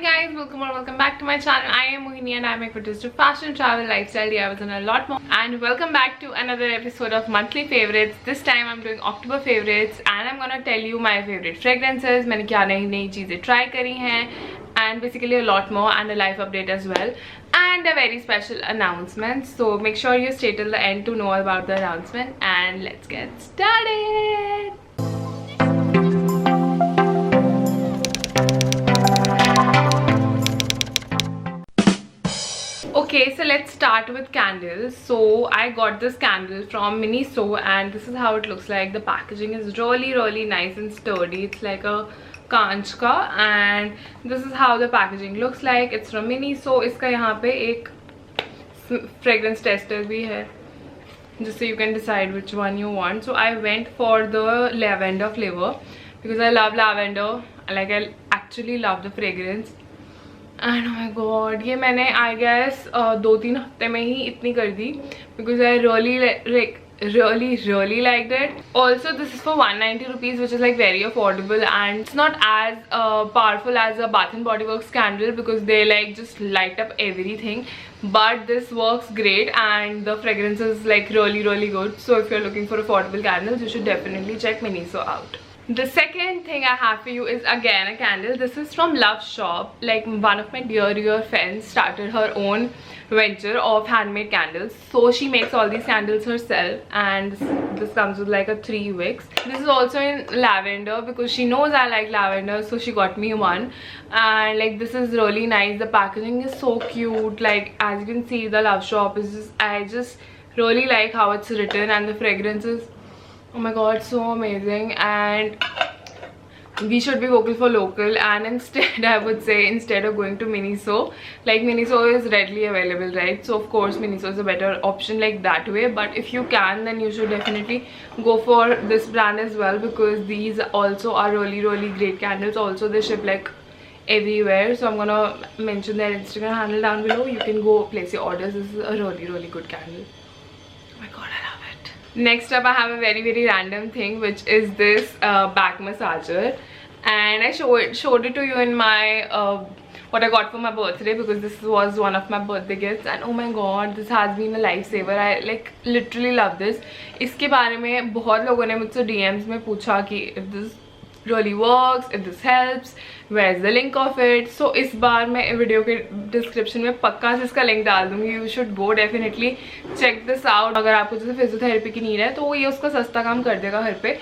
guys, welcome or welcome back to my channel. I am Mohini and I make videos to fashion, travel, lifestyle, travels and a lot more. And welcome back to another episode of monthly favorites. This time I'm doing October favorites and I'm gonna tell you my favorite fragrances. मैंने क्या नई चीजें try करी हैं and basically a lot more and a life update as well and a very special announcement. So make sure you stay till the end to know about the announcement and let's get started. Okay, so let's start with candles. So I got this candle from Miniso and this is how it looks like. The packaging is really nice and sturdy. It's like a कांच का and this is how the packaging looks like. It's from Miniso. इसका यहाँ पे एक fragrance tester भी है just so you can decide which one you want. So I went for the lavender flavor because I love lavender. Like I actually love the fragrance. And oh my god, ये मैंने I guess 2-3 हफ्ते में ही इतनी कर दी because I really liked it. Also this is for 190 rupees, which is like very affordable and it's not as powerful as a Bath and Body Works candle because they like just light up everything, but this works great and the fragrance is like really good. So if you're looking for affordable candles, you should definitely check Miniso out. The second thing I have for you is again a candle. This is from Love Shop. Like one of my dear friends started her own venture of handmade candles, so she makes all these candles herself and this comes with like a 3 wicks. This is also in lavender because she knows I like lavender, so she got me one and like this is really nice. The packaging is so cute. Like as you can see, the Love Shop is just, I just really like how it's written and the fragrance is, oh my god, so amazing. And we should be vocal for local, and instead I would say, instead of going to Miniso, like Miniso is readily available, right? So of course Miniso is a better option like that way, but if you can, then you should definitely go for this brand as well because these also are really great candles. Also they ship like everywhere, so I'm gonna mention their Instagram handle down below. You can go place your orders. This is a really good candle. Oh my god, I love it. Next up I have a very random thing, which is this back massager, and I showed it to you in my what I got for my birthday because this was one of my birthday gifts and oh my god, this has been a lifesaver. I like literally love this. इसके बारे में बहुत लोगों ने मुझसे DMs में पूछा कि if this really works, if this helps, where's the link of it. So इस बार मैं वीडियो के डिस्क्रिप्शन में पक्का से इसका लिंक डाल दूंगी. You should go definitely check this out. अगर आपको जैसे फिजियोथेरेपी की नीड है तो वो ये उसका सस्ता काम कर देगा घर पे.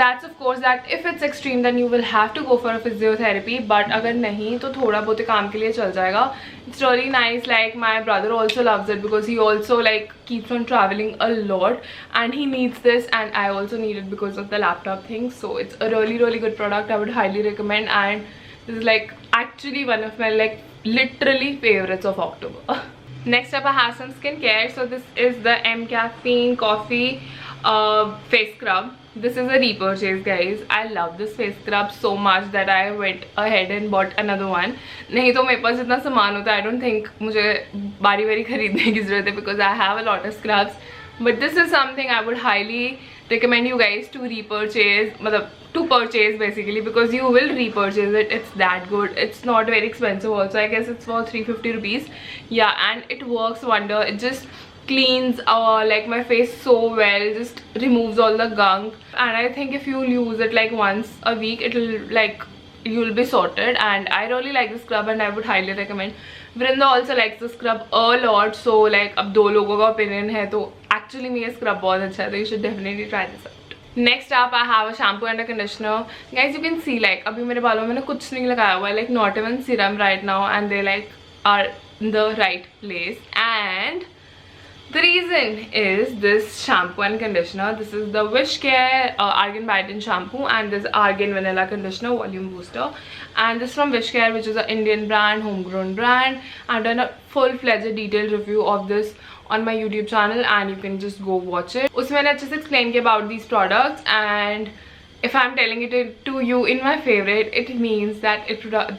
That's of course that if it's extreme then you will have to go for a physiotherapy, but अगर नहीं तो थोड़ा बहुत काम के लिए चल जाएगा. It's really nice. Like my brother also loves it because he also like keeps on traveling a lot and he needs this, and I also need it because of the laptop thing. So it's a really good product. I would highly recommend, and this is like actually one of my like literally favorites of October. Next up I have some skincare. So this is the M Caffeine Coffee face scrub. This is a repurchase, guys. I love this face scrub so much that I went ahead and bought another one. नहीं तो मेरे पास इतना सामान होता है, I don't think मुझे बारी खरीदने की ज़रूरत है because I have a lot of scrubs. But this is something I would highly recommend you guys to repurchase, मतलब to purchase basically, because you will repurchase it. It's that good. It's not very expensive also. I guess it's for 350 rupees. Yeah, and it works wonder. It just cleans like my face so well, just removes all the gunk, and I think if you use it like once a week, it'll like you'll be sorted. And I really like the scrub and I would highly recommend. Vrinda also likes the scrub a lot, so like अब 2 लोगों का opinion है तो actually me scrub बहुत अच्छा है, तो you should definitely try this out. Next up I have a shampoo and a conditioner. Guys, you can see like अभी मेरे बालों में मैंने कुछ नहीं लगाया हुआ है, like not even serum right now, and they like are in the right place. And the reason is this shampoo and conditioner. This is the Wishcare Argan Biotin shampoo and this Argan Vanilla conditioner volume booster, and this from Wishcare, which is an Indian brand, homegrown brand. I've done a full-fledged detailed review of this on my YouTube channel and you can just go watch it. उसमें मैंने अच्छे से explain किया about these products, and if I'm telling it to you in my favorite, it means that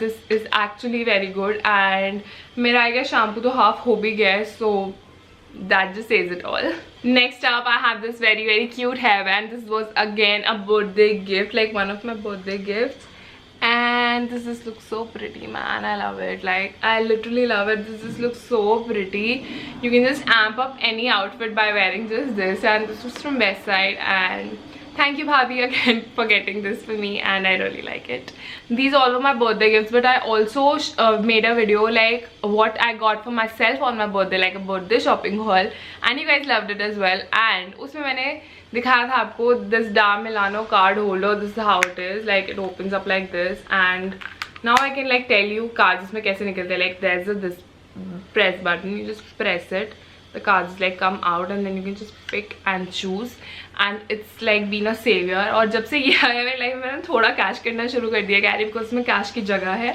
this is actually very good. And मेरा I guess shampoo तो half हो भी गया है, so that just says it all. Next up I have this very cute hairband. This was again a birthday gift, like one of my birthday gifts, And this looks so pretty, man. I love it. Like, I literally love it. This looks so pretty. You can just amp up any outfit by wearing just this. And this was from Best Side, and thank you Bhabhi again for getting this for me, and I really like it. These all were my birthday gifts, but I also made a video like what I got for myself on my birthday, like a birthday shopping haul, and you guys loved it as well. And उसमें मैंने दिखाया था आपको this Da Milano card holder. This is how it is. Like it opens up like this, and now I can like tell you cards इसमें कैसे निकलते हैं. Like there's this press button. You just press it. The cards like come out, and then you can just pick and choose, and it's like being a savior. और जब से ये आया मेरी लाइफ में मैंने थोड़ा कैश करना शुरू कर दिया कैरी, बिकॉज उसमें कैश की जगह है,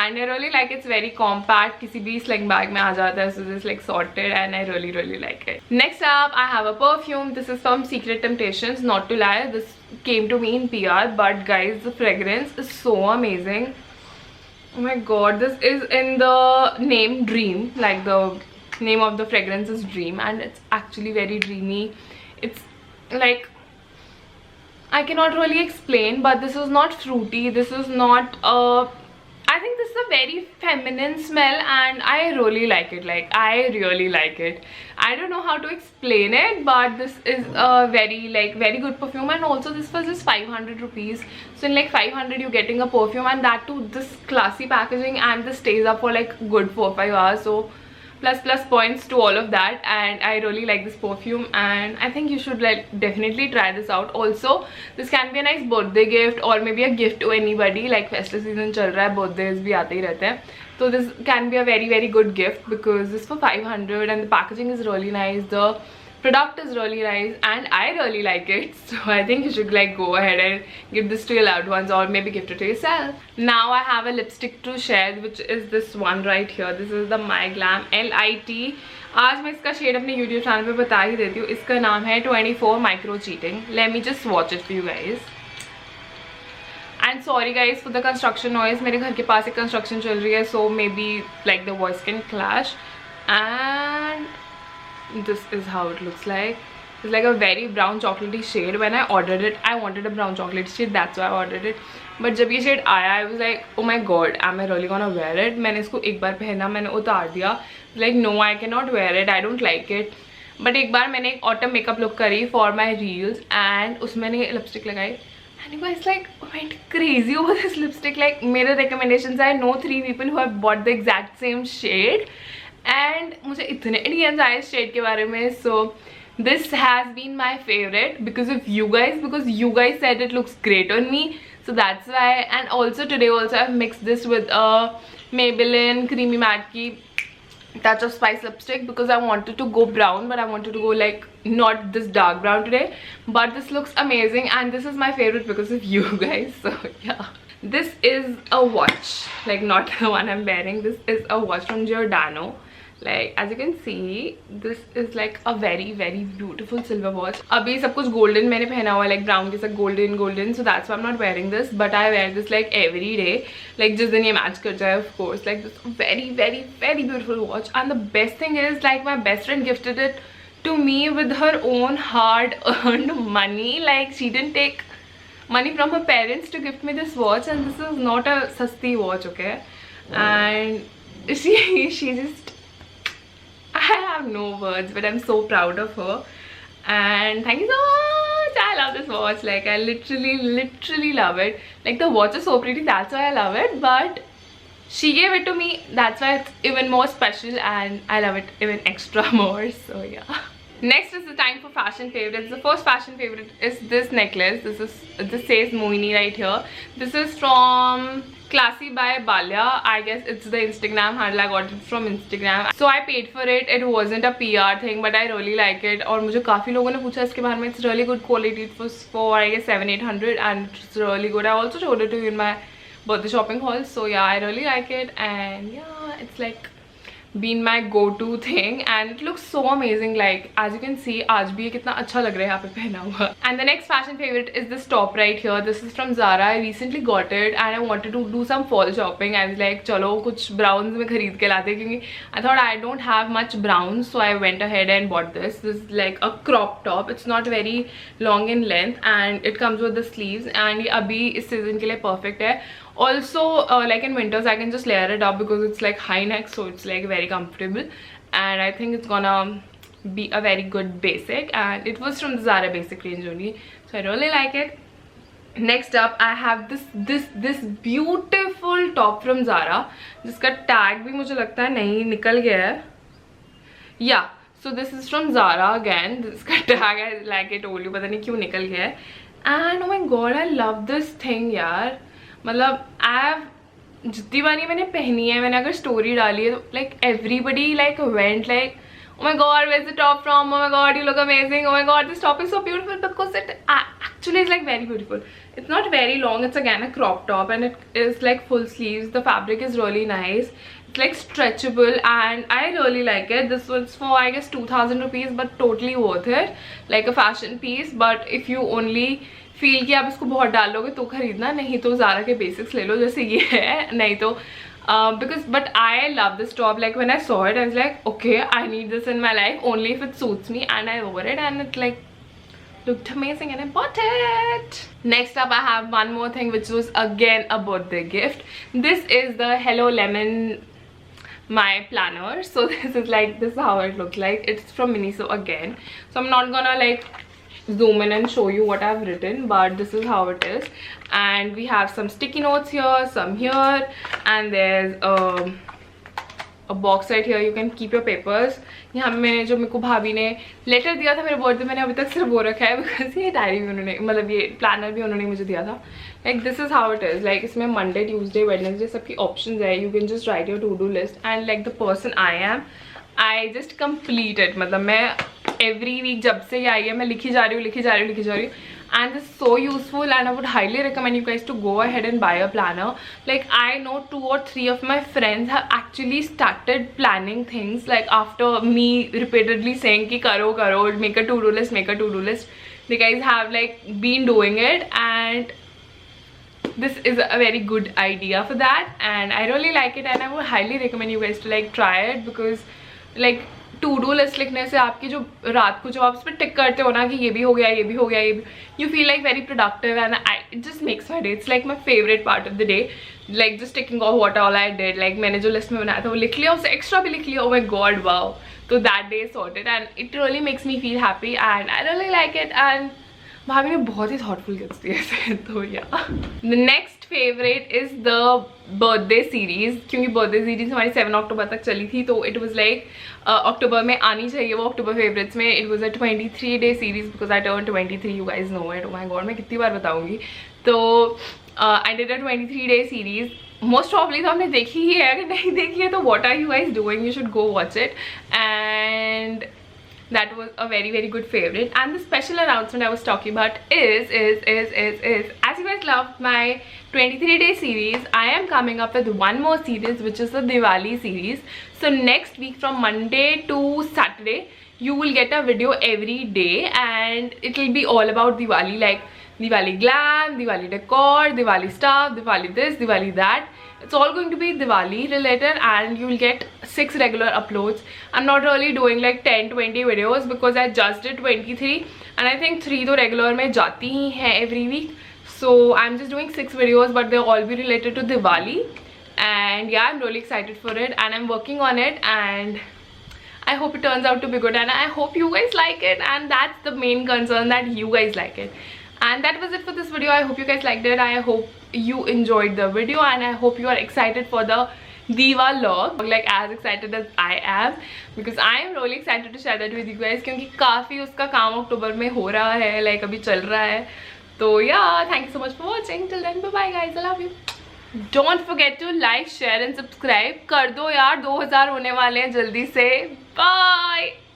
and I really like it's very compact. किसी भी sling bag में आ जाता है, so this like sorted, and I really like it. Next up, I have a perfume. This is from Secret Temptations. Not to lie, this came to me in PR, but guys, the fragrance is so amazing. Oh my god, this is in the name Dream, like the name of the fragrance is Dream, and it's actually very dreamy. It's like, I cannot really explain, but this is not fruity. This is not I think this is a very feminine smell, and I really like it. Like I really like it. I don't know how to explain it, but this is a very good perfume. And also this was just 500 rupees, so in like 500 you're getting a perfume, and that too this classy packaging, and this stays up for like good 4-5 hours. So plus points to all of that, and I really like this perfume, and I think you should like definitely try this out. Also this can be a nice birthday gift, or maybe a gift to anybody. Like festive season चल रहा है, birthdays भी आते ही रहते हैं, so this can be a very good gift, because this for 500, and the packaging is really nice, the product is really nice, and I really like it. So I think you should like go ahead and give this to your loved ones, or maybe gift it to yourself. Now I have a lipstick to share, which is this one right here. This is the My Glam LIT. आज मैं इसका shade अपने YouTube channel पे बता ही देती हूँ. इसका नाम है 24 Micro Cheating. Let me just watch it for you guys. And sorry guys for the construction noise. मेरे घर के पास एक construction चल रही है, so maybe like the voice can clash. And this is how it looks like. It's like a very brown chocolatey shade. When I ordered it, I wanted a brown chocolate shade, that's why I ordered it. But जब ये shade आया, I was like, oh my god, am I really gonna wear it? मैंने इसको एक बार पहना, मैंने उतार दिया. Like no, I cannot wear it, I don't like it. But एक बार मैंने एक autumn makeup look करी for my reels, and उसमें मैंने lipstick लगाई, and you guys like went crazy over this lipstick. Like मेरे recommendations, I know 3 people who have bought the exact same shade, and मुझे इतने DMs आए इस shade के बारे में. So this has been my favorite because of you guys, because you guys said it looks great on me, so that's why. And also today also I've mixed this with a Maybelline Creamy Matte की Touch of Spice lipstick, because I wanted to go brown, but I wanted to go like not this dark brown today. But this looks amazing, and this is my favorite because of you guys. So yeah, this is a watch, like not the one I'm wearing. This is a watch from Giordano. Like as you can see, this is like a very beautiful silver watch. अभी सब कुछ golden मैंने पहना हुआ है, like brown के साथ golden, so that's why I'm not wearing this. But I wear this like every day, like जिस दिन ये match कर जाए, of course. Like this very beautiful watch. And the best thing is, like my best friend gifted it to me with her own hard-earned money. Like she didn't take money from her parents to gift me this watch, and this is not a sasti watch, okay? And she just, I have no words, but I'm so proud of her, and thank you so much. I love this watch. Like I literally love it. Like the watch is so pretty, that's why I love it, but she gave it to me, that's why it's even more special, and I love it even extra more. So yeah, next is the time for fashion favorites. The first fashion favorite is this necklace. This says Mohini right here. This is from Classy by Balya. I guess it's the Instagram handle. I got it from Instagram, so I paid for it. It wasn't a PR thing, but I really like it. और मुझे काफी लोगों ने पूछा इसके बारे में. It's really good quality. It was for I guess 700-800, and it's really good. I also showed it to you in my birthday shopping haul. So yeah, I really like it, and yeah, it's like been my go-to thing, and it looks so amazing. Like as you can see, आज भी ये कितना अच्छा लग रहा है यहाँ पे पहना हुआ. And the next fashion favorite is this top right here. This is from Zara. I recently got it, and I wanted to do some fall shopping. I was like, चलो कुछ browns में खरीद के लाते, क्योंकि I thought I don't have much browns, so I went ahead and bought this. This is like a crop top. It's not very long in length, and it comes with the sleeves, and ये अभी इस season के लिए perfect है. Also like in winters I can just layer it up because it's like high neck, so it's like very comfortable, and I think it's gonna be a very good basic, and it was from the Zara basic range only, so I really like it. Next up I have this beautiful top from Zara, जिसका tag भी मुझे लगता है नहीं निकल गया है. Yeah, so this is from Zara again. इसका tag है, like I told you, पता नहीं क्यों निकल गया है. And oh my god, I love this thing यार. मतलब जितनी बारी मैंने पहनी है, मैंने अगर स्टोरी डाली है तो like everybody like went like, oh my god, where's the top from? Oh my god, you look amazing. Oh my god, this top is so beautiful, because it actually is like very beautiful. It's not very long, it's again a crop top, and it is like full sleeves. The fabric is really nice. It's like stretchable, and I really like it. This was for I guess 2000 rupees, but totally worth it. Like a fashion piece, but if you only feel कि आप इसको बहुत डालोगे तो खरीदना, नहीं तो Zara के basics ले लो जैसे ये है, नहीं तो but I love this top. Like when I saw it I was like, okay, I need this in my life only if it suits me, and I wore it and it like looked amazing and I bought it. Next up I have one more thing which was again a birthday gift. This is the Hello Lemon my planner. So this is how it looks like. It's from Miniso again, so I'm not gonna like zoom in and show you what I've written, but this is how it is. And we have some sticky notes here, some here, and there's a box right here. You can keep your papers. यहाँ मैंने जो मेरे को भाभी ने letter दिया था मेरे बर्थडे, मैंने अभी तक सिर्फ वो रखा है बिकॉज ये डायरी भी उन्होंने, मतलब ये प्लानर भी उन्होंने मुझे दिया था. Like this is how it is. Like इसमें मंडे, ट्यूसडे, वेडनेसडे सबकी ऑप्शंस है. You can just write your to do list, and like the person I just complete it. मतलब मैं एवरी वीक जब से ये आई है मैं लिखी जा रही हूँ. And this is so useful, and I would highly recommend you guys to go ahead and buy a planner. Like I know 2 or 3 of my friends have actually started planning things like after me repeatedly saying ki karo, make a to-do list. The guys have like been doing it, and this is a very good idea for that, and I really like it, and I would highly recommend you guys to like try it, because like to do list लिखने से आपकी जो रात को जब आप उस पर टिक करते हो ना कि ये भी हो गया, you feel like very productive, and it just makes my day. It's like my favourite part of the day, like just ticking of what all I did. Like मैंने जो लिस्ट में बनाया था वो लिख लिया, उससे एक्स्ट्रा भी लिख लिया. Oh my god, wow. तो that day sorted, and it really makes me feel happy, and I really like it. And भाभी ने बहुत ही थॉटफुल गिफ्ट्स दिए थे. तो या the next favourite is the birthday series, क्योंकि बर्थडे सीरीज हमारी 7 अक्टूबर तक चली थी, तो इट वाज लाइक अक्टूबर में आनी चाहिए वो अक्टूबर फेवरेट्स में. It was a 23 day series because I turn 23, you guys know it. Oh my god, मैं कितनी बार बताऊंगी. तो I did a 23 day series. Most probably तो हमने देखी ही है, अगर नहीं देखी है तो what are you guys doing, you should go watch it. And that was a very good favorite. And the special announcement I was talking about is as you guys loved my 23-day series, I am coming up with one more series, which is the Diwali series. So next week from Monday to Saturday you will get a video every day, and it will be all about Diwali, like Diwali glam, Diwali decor, Diwali stuff, Diwali this, Diwali that. It's all going to be Diwali related, and you will get 6 regular uploads. I'm not really doing like 10-20 videos because I just did 23, and I think 3 तो regular में जाती ही हैं every week. So I'm just doing 6 videos, but they'll all be related to Diwali. And yeah, I'm really excited for it, and I'm working on it, and I hope it turns out to be good, and I hope you guys like it, and that's the main concern, that you guys like it. And that was it for this video. I hope you guys liked it. I hope you enjoyed the video, and I hope you are excited for the Diva log, like as excited as I am, because I am really excited to share that with you guys, क्योंकि काफ़ी उसका काम अक्टूबर में हो रहा है, like अभी चल रहा है. तो yeah, thank you so much for watching. Till then, bye bye guys, I love you. Don't forget to like, share and subscribe. कर दो यार, 2000 होने वाले हैं जल्दी से. Bye.